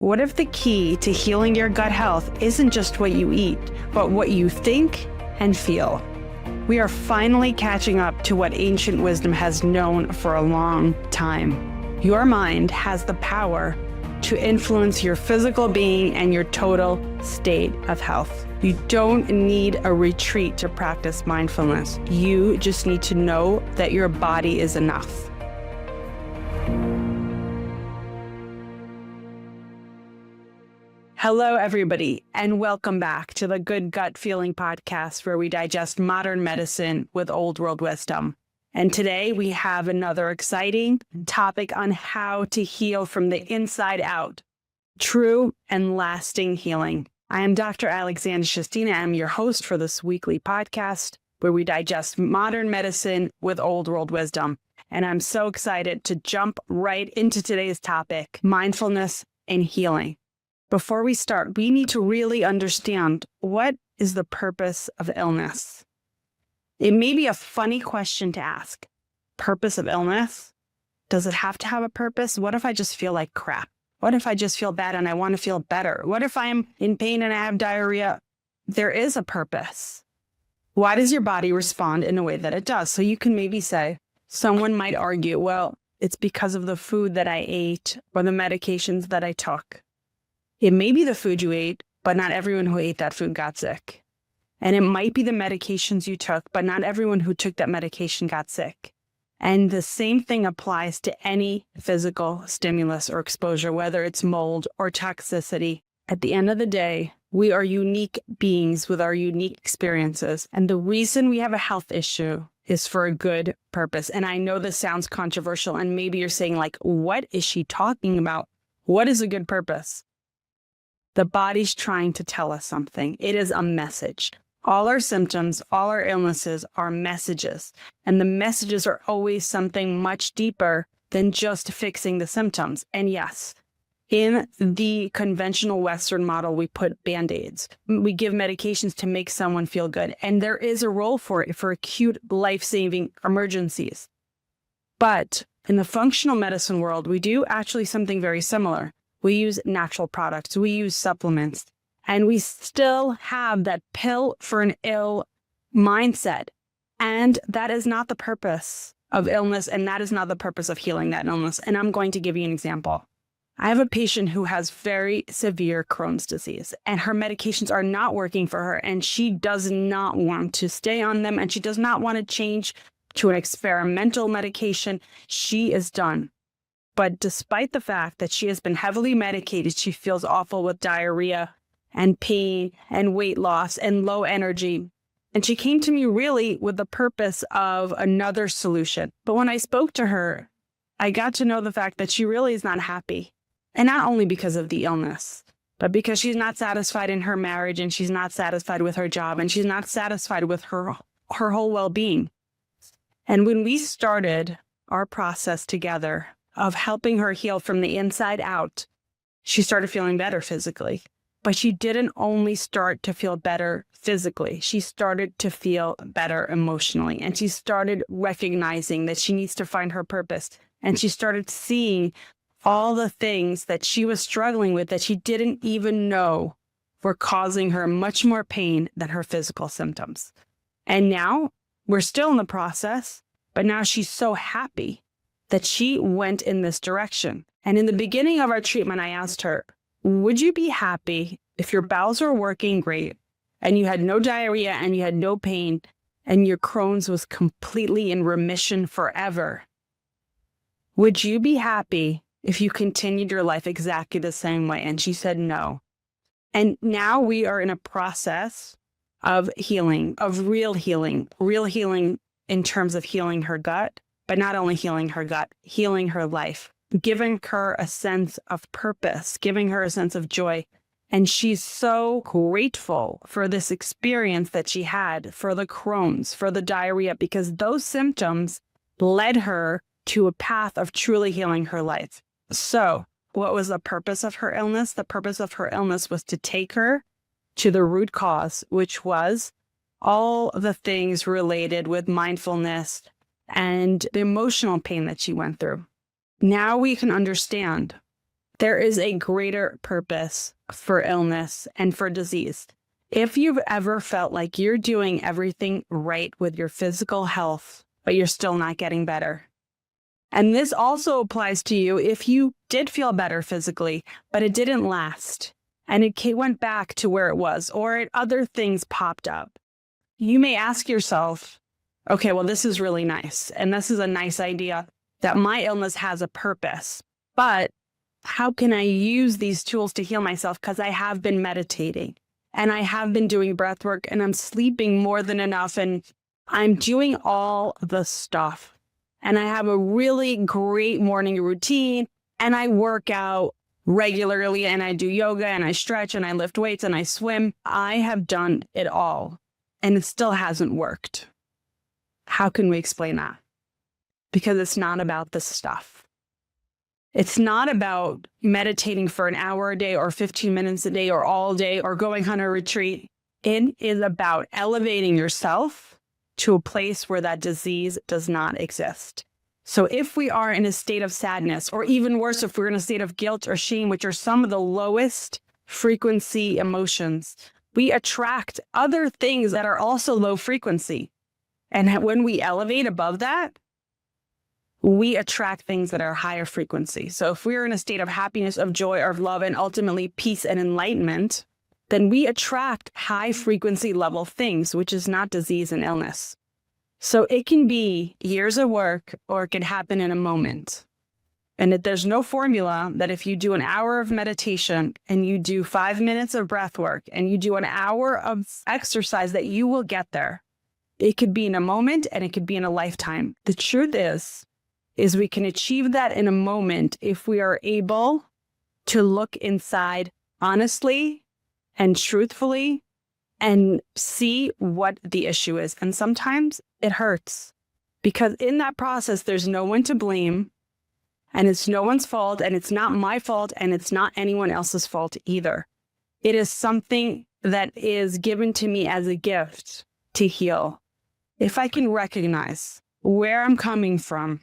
What if the key to healing your gut health isn't just what you eat, but what you think and feel? We are finally catching up to what ancient wisdom has known for a long time. Your mind has the power to influence your physical being and your total state of health. You don't need a retreat to practice mindfulness. You just need to know that your body is enough. Hello, everybody, and welcome back to the Good Gut Feeling podcast, where we digest modern medicine with old world wisdom. And today we have another exciting topic on how to heal from the inside out. True and lasting healing. I am Dr. Alexandra Shustina. I'm your host for this weekly podcast, where we digest modern medicine with old world wisdom. And I'm so excited to jump right into today's topic, mindfulness and healing. Before we start, we need to really understand what is the purpose of illness. It may be a funny question to ask. Purpose of illness? Does it have to have a purpose? What if I just feel like crap? What if I just feel bad and I want to feel better? What if I'm in pain and I have diarrhea? There is a purpose. Why does your body respond in a way that it does? So you can maybe say, someone might argue, well, it's because of the food that I ate or the medications that I took. It may be the food you ate, but not everyone who ate that food got sick. And it might be the medications you took, but not everyone who took that medication got sick. And the same thing applies to any physical stimulus or exposure, whether it's mold or toxicity. At the end of the day, we are unique beings with our unique experiences. And the reason we have a health issue is for a good purpose. And I know this sounds controversial, and maybe you're saying, like, what is she talking about? What is a good purpose? The body's trying to tell us something. It is a message. All our symptoms, all our illnesses are messages. And the messages are always something much deeper than just fixing the symptoms. And yes, in the conventional Western model, we put Band-Aids. We give medications to make someone feel good. And there is a role for it for acute life-saving emergencies. But in the functional medicine world, we do actually something very similar. We use natural products, we use supplements, and we still have that pill for an ill mindset. And that is not the purpose of illness, and that is not the purpose of healing that illness. And I'm going to give you an example. I have a patient who has very severe Crohn's disease, and her medications are not working for her, and she does not want to stay on them, and she does not want to change to an experimental medication. She is done. But despite the fact that she has been heavily medicated, she feels awful with diarrhea and pain and weight loss and low energy. And she came to me really with the purpose of another solution. But when I spoke to her, I got to know the fact that she really is not happy. And not only because of the illness, but because she's not satisfied in her marriage, and she's not satisfied with her job, and she's not satisfied with her whole well-being. And when we started our process together of helping her heal from the inside out, she started feeling better physically. But she didn't only start to feel better physically. She started to feel better emotionally. And she started recognizing that she needs to find her purpose. And she started seeing all the things that she was struggling with that she didn't even know were causing her much more pain than her physical symptoms. And now we're still in the process, but now she's so happy that she went in this direction. And in the beginning of our treatment, I asked her, would you be happy if your bowels were working great and you had no diarrhea and you had no pain and your Crohn's was completely in remission forever? Would you be happy if you continued your life exactly the same way? And she said no. And now we are in a process of healing, of real healing in terms of healing her gut. But not only healing her gut, healing her life, giving her a sense of purpose, giving her a sense of joy. And she's so grateful for this experience that she had, for the Crohn's, for the diarrhea, because those symptoms led her to a path of truly healing her life. So what was the purpose of her illness? The purpose of her illness was to take her to the root cause, which was all the things related with mindfulness and the emotional pain that she went through. Now we can understand There is a greater purpose for illness and for disease. If you've ever felt like you're doing everything right with your physical health, but you're still not getting better. And this also applies to you if you did feel better physically, but it didn't last, and it went back to where it was, or other things popped up. You may ask yourself, okay, well, this is really nice, and this is a nice idea that my illness has a purpose, but how can I use these tools to heal myself? Because I have been meditating and I have been doing breath work and I'm sleeping more than enough and I'm doing all the stuff. And I have a really great morning routine and I work out regularly and I do yoga and I stretch and I lift weights and I swim. I have done it all and it still hasn't worked. How can we explain that? Because it's not about the stuff. It's not about meditating for an hour a day or 15 minutes a day or all day or going on a retreat. It is about elevating yourself to a place where that disease does not exist. So if we are in a state of sadness, or even worse, if we're in a state of guilt or shame, which are some of the lowest frequency emotions, we attract other things that are also low frequency. And when we elevate above that, we attract things that are higher frequency. So if we're in a state of happiness, of joy, or of love, and ultimately peace and enlightenment, then we attract high frequency level things, which is not disease and illness. So it can be years of work, or it can happen in a moment. And there's no formula that if you do an hour of meditation and you do 5 minutes of breath work and you do an hour of exercise that you will get there. It could be in a moment and it could be in a lifetime. The truth is we can achieve that in a moment if we are able to look inside honestly and truthfully and see what the issue is. And sometimes it hurts because in that process, there's no one to blame and it's no one's fault and it's not my fault and it's not anyone else's fault either. It is something that is given to me as a gift to heal. If I can recognize where I'm coming from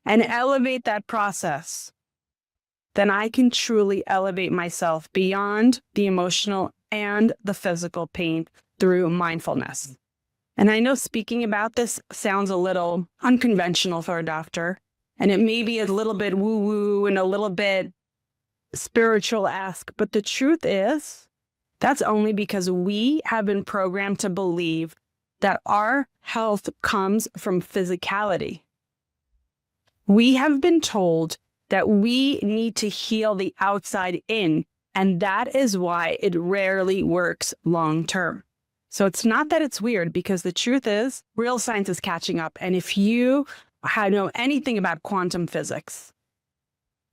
and elevate that process, then I can truly elevate myself beyond the emotional and the physical pain through mindfulness. And I know speaking about this sounds a little unconventional for a doctor, and it may be a little bit woo-woo and a little bit spiritual-esque, but the truth is, that's only because we have been programmed to believe that our health comes from physicality. We have been told that we need to heal the outside in, and that is why it rarely works long term. So it's not that it's weird, because the truth is, real science is catching up. And if you know anything about quantum physics,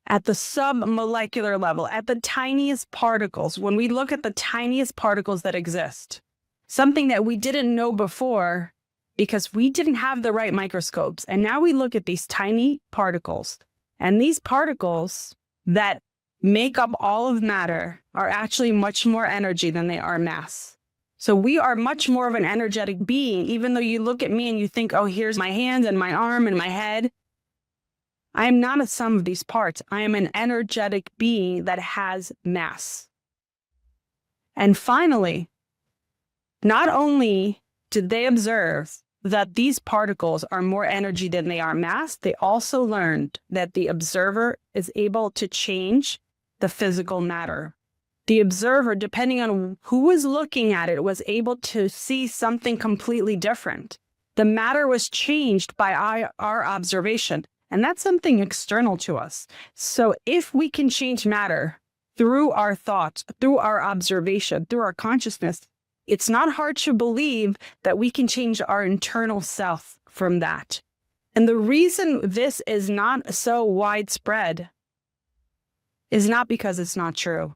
at the submolecular level, at the tiniest particles, when we look at the tiniest particles that exist, something that we didn't know before, because we didn't have the right microscopes. And now we look at these tiny particles, and these particles that make up all of matter are actually much more energy than they are mass. So we are much more of an energetic being, even though you look at me and you think, oh, here's my hand and my arm and my head. I am not a sum of these parts. I am an energetic being that has mass. And finally, not only did they observe that these particles are more energy than they are mass, they also learned that the observer is able to change the physical matter. The observer, depending on who was looking at it, was able to see something completely different. The matter was changed by our observation, and that's something external to us. So if we can change matter through our thoughts, through our observation, through our consciousness, it's not hard to believe that we can change our internal self from that. And the reason this is not so widespread is not because it's not true.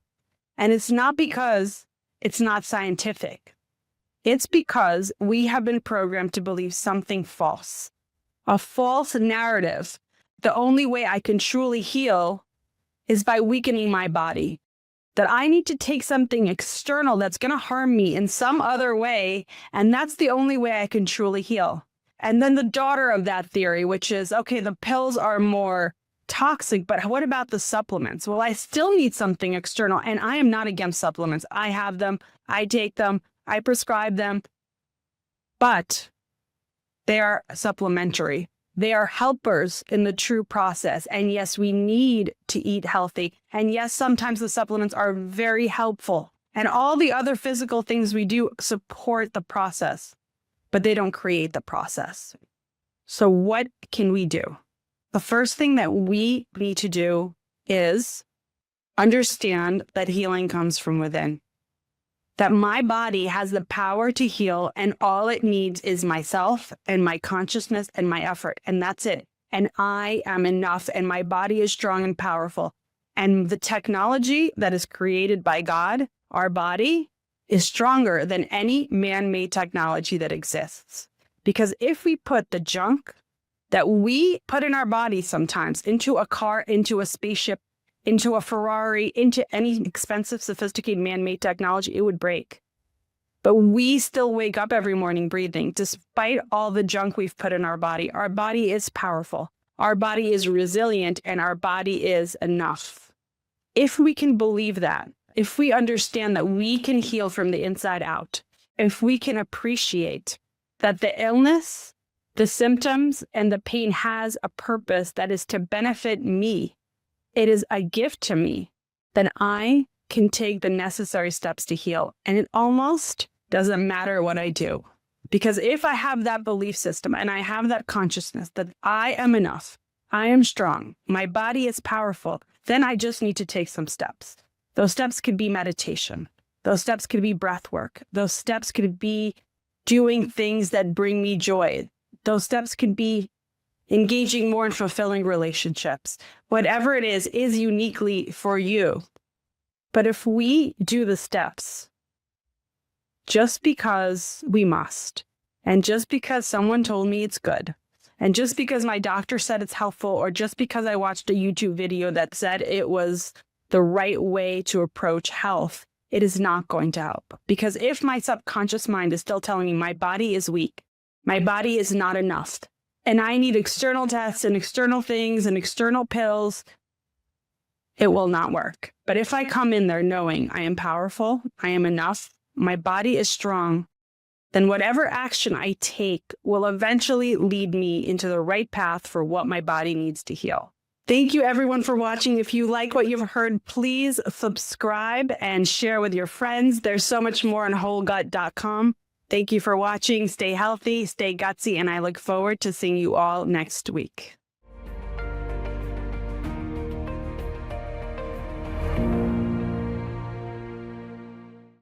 And it's not because it's not scientific. It's because we have been programmed to believe something false, a false narrative. The only way I can truly heal is by weakening my body. That I need to take something external that's going to harm me in some other way, and that's the only way I can truly heal. And then the daughter of that theory, which is, okay, the pills are more toxic, but what about the supplements? Well, I still need something external, and I am not against supplements. I have them, I take them, I prescribe them, but they are supplementary. They are helpers in the true process. And yes, we need to eat healthy. And yes, sometimes the supplements are very helpful. And all the other physical things we do support the process, but they don't create the process. So what can we do? The first thing that we need to do is understand that healing comes from within. That my body has the power to heal, and all it needs is myself and my consciousness and my effort, and that's it. And I am enough, and my body is strong and powerful. And the technology that is created by God, our body, is stronger than any man-made technology that exists. Because if we put the junk that we put in our body sometimes into a car, into a spaceship, into a Ferrari, into any expensive, sophisticated man-made technology, it would break. But we still wake up every morning breathing, despite all the junk we've put in our body. Our body is powerful. Our body is resilient, and our body is enough. If we can believe that, if we understand that we can heal from the inside out, if we can appreciate that the illness, the symptoms, and the pain has a purpose that is to benefit me, it is a gift to me, then I can take the necessary steps to heal. And it almost doesn't matter what I do. Because if I have that belief system and I have that consciousness that I am enough, I am strong, my body is powerful, then I just need to take some steps. Those steps could be meditation. Those steps could be breath work. Those steps could be doing things that bring me joy. Those steps could be engaging more in fulfilling relationships. Whatever it is uniquely for you. But if we do the steps just because we must, and just because someone told me it's good, and just because my doctor said it's helpful, or just because I watched a YouTube video that said it was the right way to approach health, it is not going to help. Because if my subconscious mind is still telling me my body is weak, my body is not enough, and I need external tests and external things and external pills, it will not work. But if I come in there knowing I am powerful, I am enough, my body is strong, then whatever action I take will eventually lead me into the right path for what my body needs to heal. Thank you everyone for watching. If you like what you've heard, please subscribe and share with your friends. There's so much more on wholegut.com. Thank you for watching. Stay healthy, stay gutsy, and I look forward to seeing you all next week.